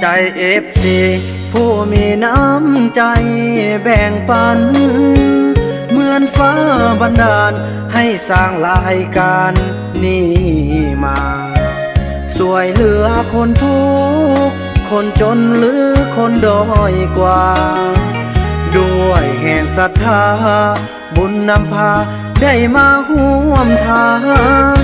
ใจเอฟซีผู้มีน้ำใจแบ่งปันเหมือนฟ้าบันดาลให้สร้างรายการนี้มาสวยเหลือคนทุกข์คนจนหรือคนด้อยกว่าด้วยแห่งศรัทธาบุญนำพาได้มาร่วมทาง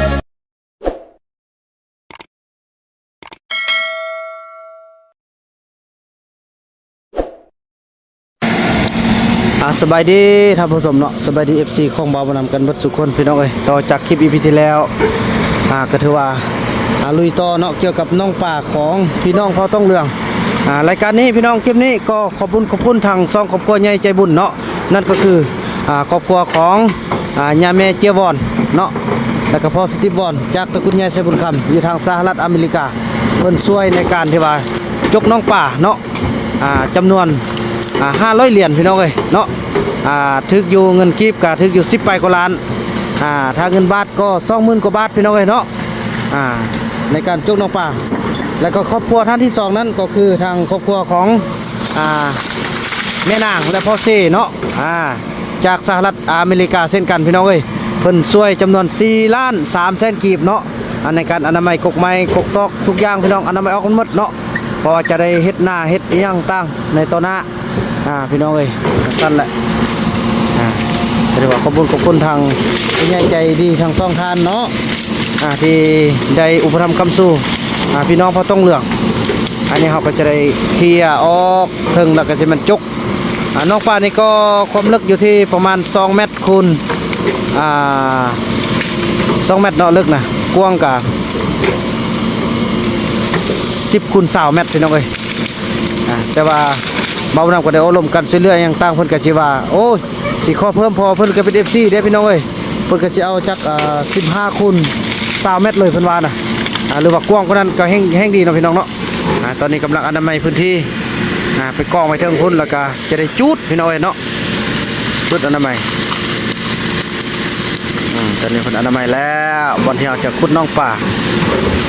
สบายดีท่านผู้ชมเนาะสบายดี FC ของบ่าวบ่นำกันเบิดทุกคนพี่น้องเอ้ยต่อจากคลิป EP ที่แล้วก็ถือว่าลุยต่อเนาะเกี่ยวกับน้องป่าของพี่น้องเขาต้องเรื่องรายการนี้พี่น้องคลิปนี้ก็ขอบคุณทางซองครอบครัวใหญ่ใจบุญเนาะนั่นก็คือครอบครัวของย่าแม่เจียวอนเนาะแล้วก็พ่อสตีฟวอนจากตระกูลใหญ่ใจบุญคำอยู่ทางสหรัฐอเมริกาเพิ่นช่วยในการที่ว่าจกน้องป่าเนาะจำนวน500 เหรียญพี่น้องเอ้ยเนาะถึกอยู่เงินกีบก็ถึกอยู่10 ไปกว่าล้านถ้าเงินบาทก็20,000 กว่าบาทพี่น้องเอ้ยเนาะในการจกน้องป่าแล้วก็ครอบครัวท่านที่2นั้นก็คือทางครอบครัวของแม่นางและพ่อเซ่เนาะจากสหรัฐอเมริกาเช่นกันพี่น้องเอ้ยเพิ่นช่วยจำนวน4,300,000 กีบเนาะในการอนามัยกกไม้กกตอกทุกอย่างพี่น้องอนามัยออกหมดเนาะเพราะว่าจะได้เฮ็ดหน้าเฮ็ดอีหยังต่างในต่อหน้าพี่น้องเอ้ยสั้นแหละเรียกว่าขอบคุณทางผู้ใหญ่ใจดีทางซ่องทานเนาะที่ได้อุปถัมภ์คำสู้พี่น้องพอต้องเหลืองอันนี้เขาก็จะได้เคลียร์ออกถึงแล้วก็จะมันจกน้องปลานี่ก็ความลึกอยู่ที่ประมาณ2 เมตรคูณ2 เมตรเนาะลึกนะกว้างกับ10 คูณ 20 เมตรพี่น้องเอ้ยแต่ว่าเบาหนักกว่าได้อบรมกันช่วยเหลืออย่างต่างเพิ่นก็สิว่าโอ้ยสิขอเพิ่มพอเพิ่นก็เป็น FC ได้พี่น้องเอ้ยเพิ่นก็สิเอาจัก15 คูณ 20 เมตรเลยเพิ่นว่าน่ะหรือว่ากว้างกว่านั้นก็แห้งดีเนาะพี่น้องเนาะตอนนี้กำลังอนามัยพื้นที่ไปกองไว้เทิงพุ่นแล้วก็จะได้จุดพี่น้องเอ้ยเนาะจุดอนามัยตอนนี้เพิ่นอนามัยแล้วบ่อนที่เราจะขุดน้องป่า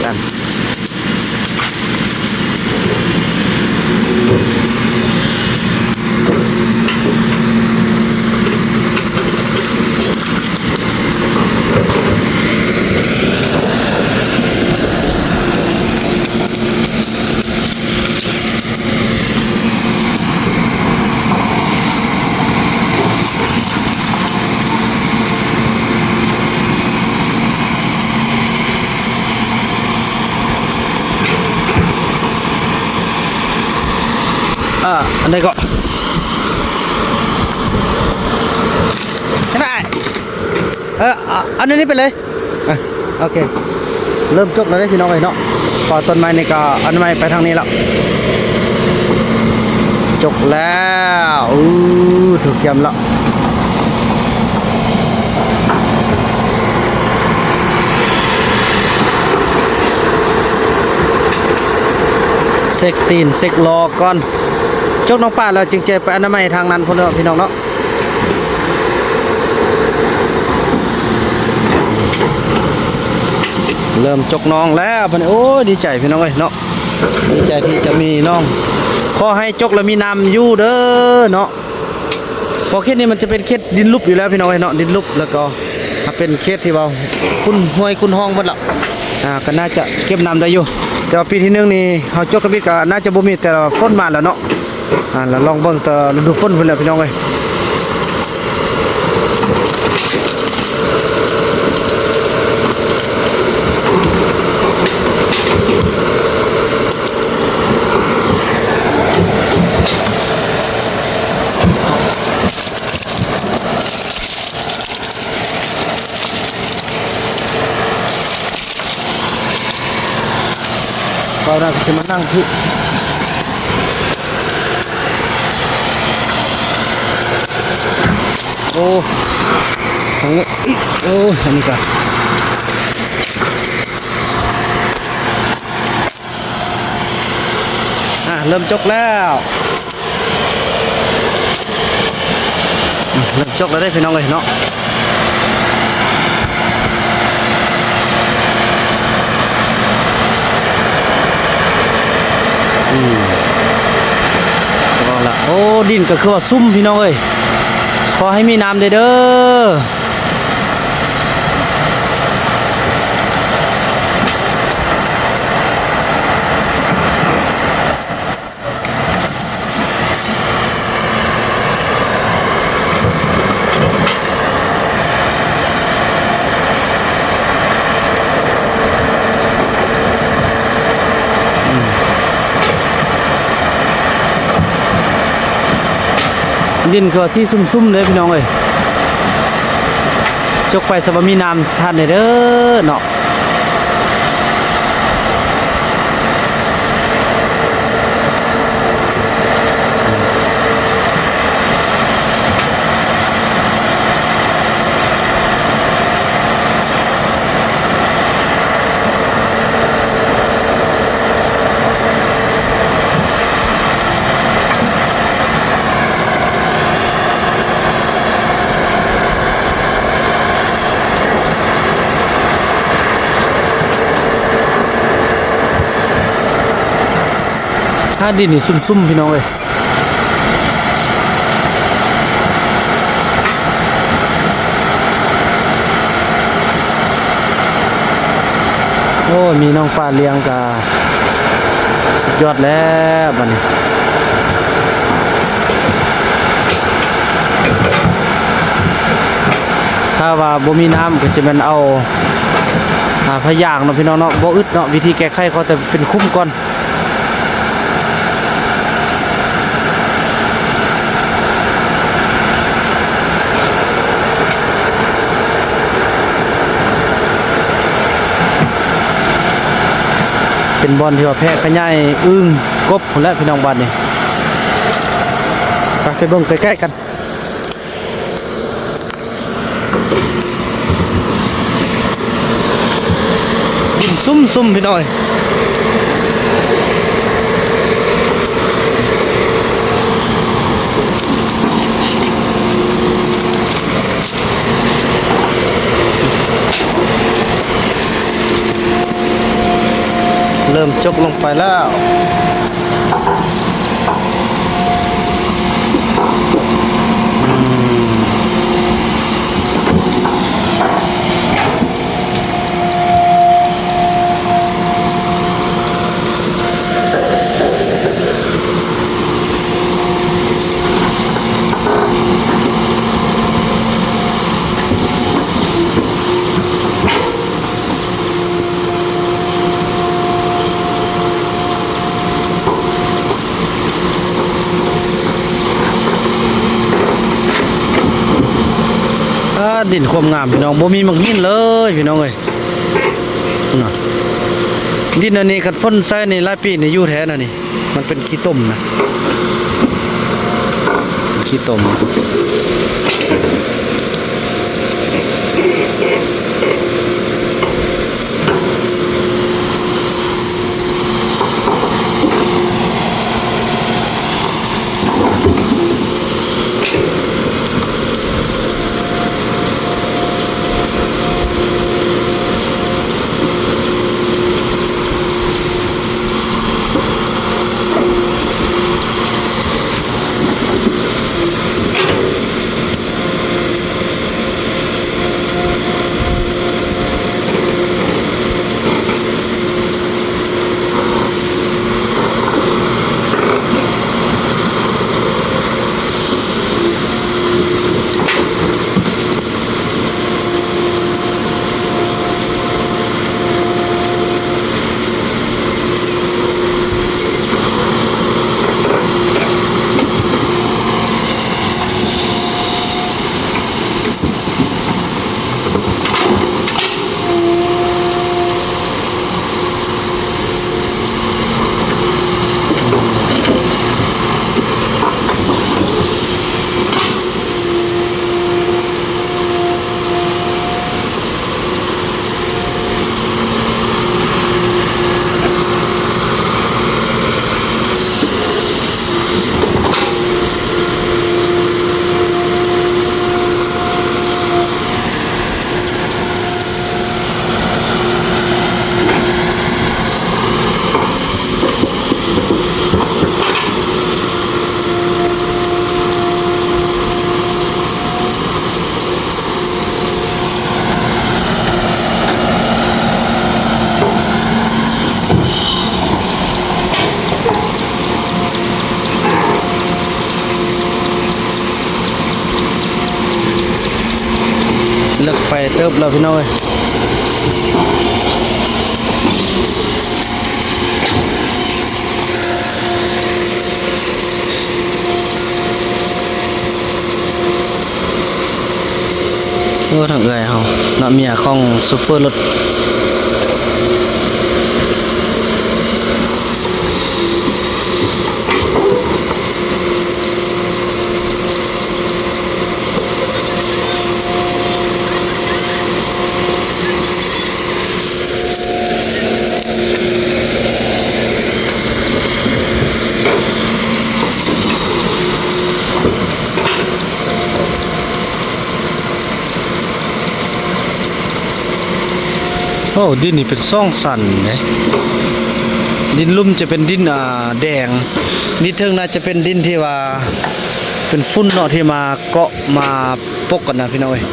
กันอันนี้ก็ชนะอันนี้ไปเลยโอเคเริ่มจกแล้วได้พี่น้องเลยเนาะพอต้นไม้นี่ก็อันไม้ไปทางนี้แล้วจกแล้วถูกเกี่ยมแล้วเซ็กตีนเซ็กลอก่อนจกน้องป่าแล้วจึงจะไปอนามัยทางนั้นพี่น้องเนาะเริ่มจกน้องแล้วโอ้ดีใจพี่น้องเอ้ยเนาะดีใจที่จะมีน้องขอให้จกแล้วมีน้ำอยู่เด้อเนาะพอเขตนี้มันจะเป็นเขตดินลุบอยู่แล้วพี่น้องเอ้ยเนาะดินลุบแล้วก็เป็นเขตที่ว่าคุณห้วยคุณห้องหมดละก็น่าจะเก็บน้ำได้อยู่แต่ว่าปีที่1นี่เขาจกกระบิดก็น่าจะบ่มีแต่ฝนมาแล้วเนาะแล้วลองเบิ่งแต่ฤดูฝนเพิ่นแล้วพี่น้องเอ้ยเราน่าจะมานั่งที่โอ้ทางนี้โอ้อันนี้ก็เริ่มจกแล้วเริ่มจกแล้วได้พี่น้องเลยเนาะ ร ก็ละโอ้ดินก็คือว่าซุ่มพี่น้องเอ้ยขอให้มีน้ำเด้อดินก็สีซุ่มๆเลยพี่น้องเอ้ยจกไปสบมีน้ำทานเด้อเนาะถ้าดินนี่ซุ่มๆพี่น้องเอ้ยโอ้มีน้องปลาเลี้ยงกะสุดยอดแล้วบัดนี้ถ้าว่าบ่มีน้ำก็จะเป็นเอาพะยางเนาะพี่น้องเนาะบ่อึดเนาะวิธีแก้ไขเขาแต่เป็นคุ้มก่อนเป็นบอลที่ว่าแพะขยายอึ้งกบพุ่นแหละพี่น้องบ้านนี่ไปเบิ่งใกล้ๆกันดินซุ่มพี่น้อยเริ่มจกลงไปแล้วดินความงามพี่น้องบ่มีมักหินเลยพี่น้องเอ้ยน่ะดินอันนี้คันฝนใส่นี่หลายปีนี่อยู่แท้น่ะนี่มันเป็นขี้ต้มนะขี้ต้ม เติบแล้วพี่น้องเอ้ยโอ้ทางเอื้อยเฮาเนาะเมียของซูเฟอร์รถโอ้ดินนี่เป็นซ่องสันเด้ดินลุ่มจะเป็นดินแดงดินเทิงน่าจะเป็นดินที่ว่าเป็นฝุ่นเนาะที่มาเกาะมาปกกันนะพี่น้องเอ้ย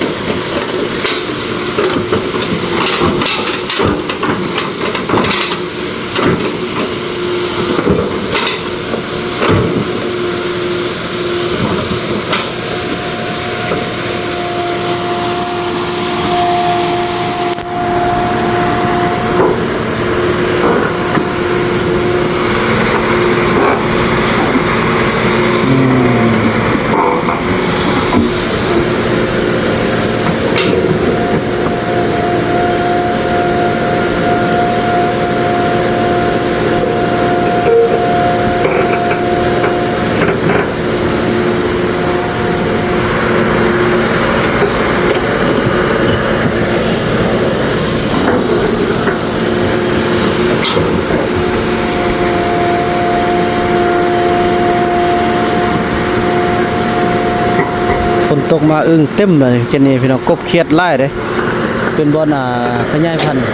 ฝนตกมาอึ้งเต็มเลยเจนี่พี่น้องกบเขียดไล่เด้เป็นบ่อนขยายพันธุ์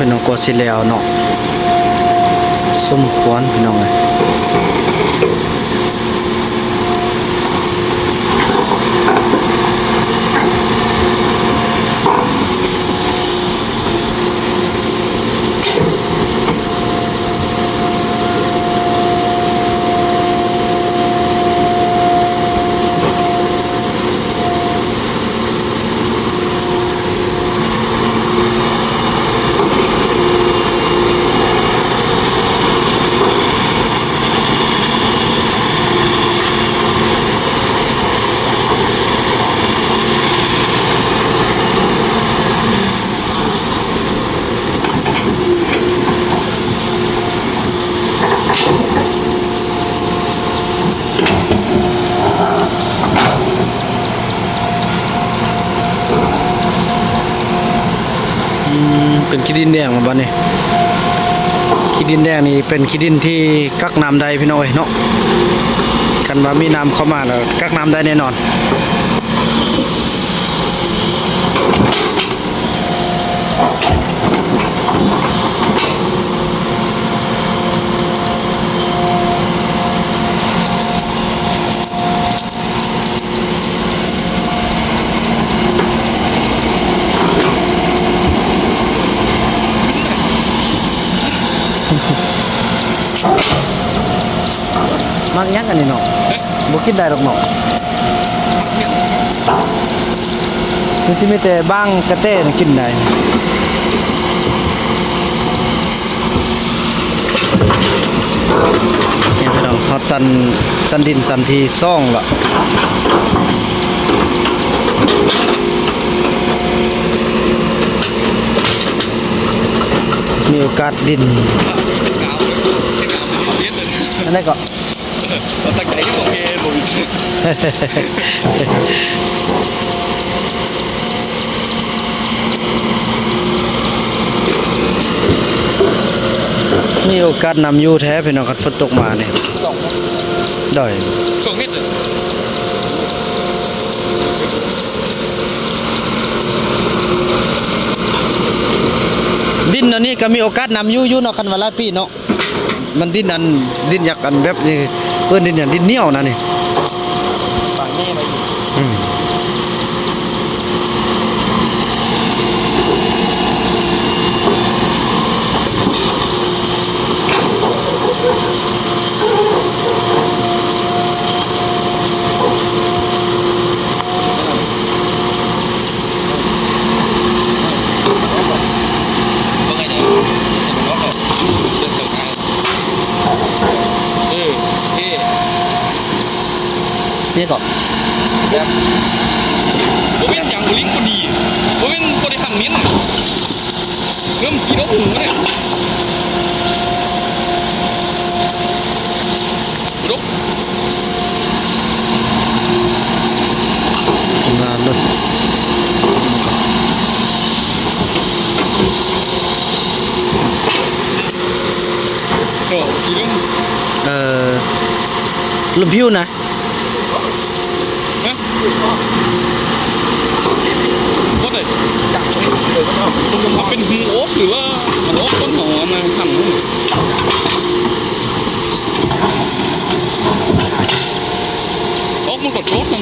เป็นน้องกวสิแล้วเนาะสมควรพี่น้องเอ้ยเป็นขี้ดินแดงมาบ้านนี่ขี้ดินแดงนี่เป็นขี้ดินที่กักน้ำได้พี่น้องเอ้ยเนาะกันว่ามีน้ำเข้ามาแล้วกักน้ำได้แน่นอนมักยักอันนี้เนาะบ่กินได้หรอกเนาะคือสิมีแต่บ้างกระเต้กินได้เนี่ยพี่น้องฮอดสันดินสันทีซ่องละมีโอกาสดินอันนี้ก็ตั้งใจที่โอเคผม มีโอกาสนำอยู่แท้พี่น้องกันฝนตกมาเนี่ย 2 ด้อย 2 เมตร ดินอันนี้ก็มีโอกาสนำอยู่เนาะคันว่าลาดปีเนาะมันดินอันดินอยากอันแบบนี้เพิ่นดินอย่างดินเหนียวนะนี่ ฝั่งนี้ไปอีก อืมนี่ก็ ผมเป็นอย่างลิงก็ดีผมเป็นคนที่ทำเนี้ยเริ่มจีนหูเนี่ยรบ งานรถ โอ้จีน ลมพิวนะ ฮะก็ได้มันเป็นหูโอ๊กหรือว่ามันโอ๊กต้นหอมนะทำโอ๊กมันกดโจ๊กนะ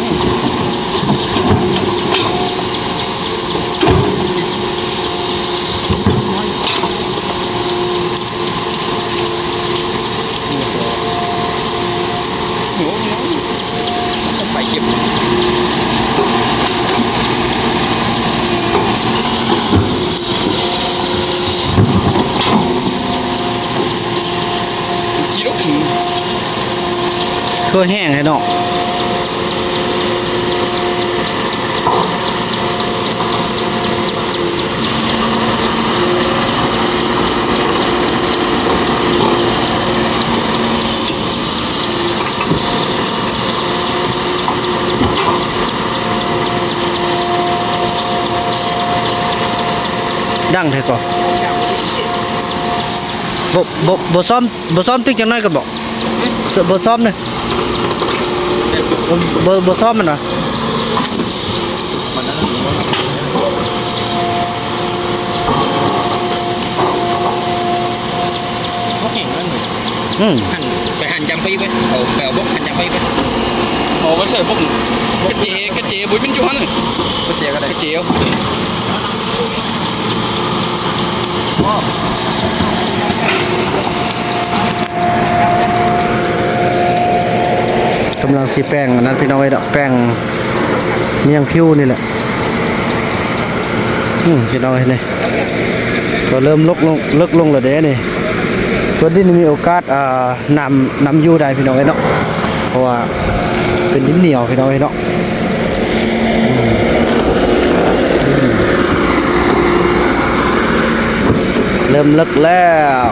โอ้น้องจะไปเก็บจีรถถึง ทั่วแห้งให้เนาะดังแท้ก่อบ่ซ้อมตึกจังน้อยก็บอกบ่ซ้อมเด้บ่ซ้อมมันวะ เขาเก่งนั่นเลย หันไปหันจำปีไปเอาแปลวบกหันจำปีไป เอาไปใส่พวกกระเจบุ้ยเป็นจุฮันเลย ก็เจียก็ได้ กระเจียว กำลังสิแป้งอันนั้นพี่น้องไอ้ดอกแป้งเมียงพิวนี่แหละพี่น้องไอ้นี่ก็เริ่มลกลงแล้วเด้นี่ตัวดินมีโอกาสนำอยู่ได้พี่น้องไอ้เนาะเพราะว่าเป็นดินเหนียวพี่น้องไอ้เนาะเริ่มลึกแล้ว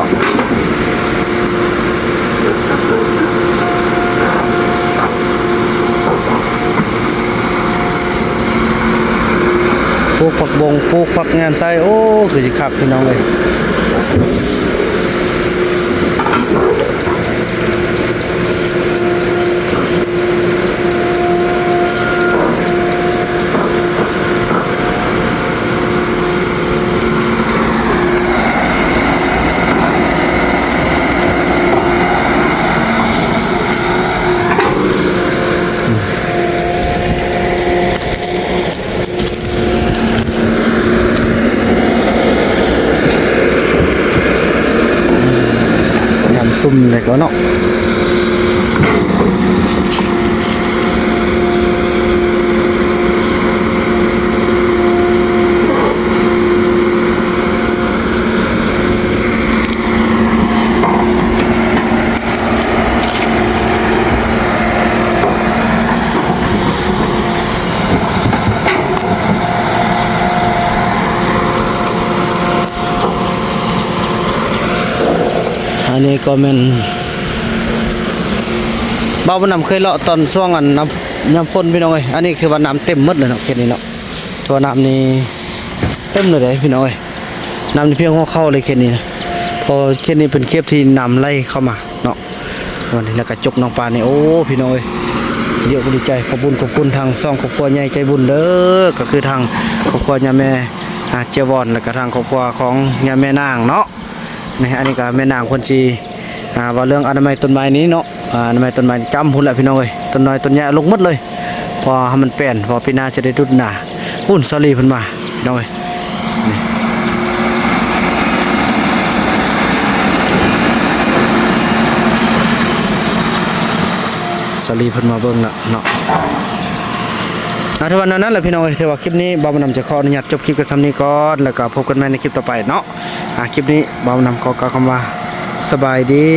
ปลูกผักบงปลูกผักงานไส้โอ้คือสิคักพี่น้องเลยซุ่มเลยก็เนาะอันนี้ก็เป็นบ้าวน้ำเคยเลาะตอนช่วงอันน้ำฝนพี่น้องเอ้ยอันนี้คือว่าน้ำเต็มหมดเลยเนาะเขตนี้เนาะตัวน้ำนี่เต็มเลยเด้พี่น้องเอ้ยน้ำนี่เพียงหัวเข่าเลยเขตนี้นะ พอเคสนี้เป็นเคสที่นำไล่เข้ามาเนาะวันนี้แล้วก็จกน้องปลานี่โอ้พี่น้องเอ้ยเดี๋ยวก็ดีใจขอบคุณทางซ่องครอบครัวใหญ่ใจบุญเด้อก็คือทางครอบครัวยาแม่เจยวอนแล้วก็ทางครอบครัวของยาแม่นางเนาะนี่อันนี้ก็แม่นางคนชีว่าเรื่องอนามัยต้นไม้นี้เนาะอนามัยต้นไม้จำพุ่นแหละพี่น้องเอ้ยต้นน้อยต้นใหญ่ลงหมดเลยพอให้มันแป้นพอปีหน้าจะได้ดุดหน้าพุ่นสลีเพิ่นมาพี่น้องเอ้ยนี่สลีเพิ่นมาเบิ่งละเนาะถ้าวันนั้นแหละพี่น้องเอ้ยถือว่าคลิปนี้บ่าวนำจะขออนุญาตจบคลิปกันซ้ำนี้ก่อนแล้วก็พบกันใหม่ในคลิปต่อไปเนาะคลิปนี้บ่าวนำขอกล่าวคำว่าสบายดี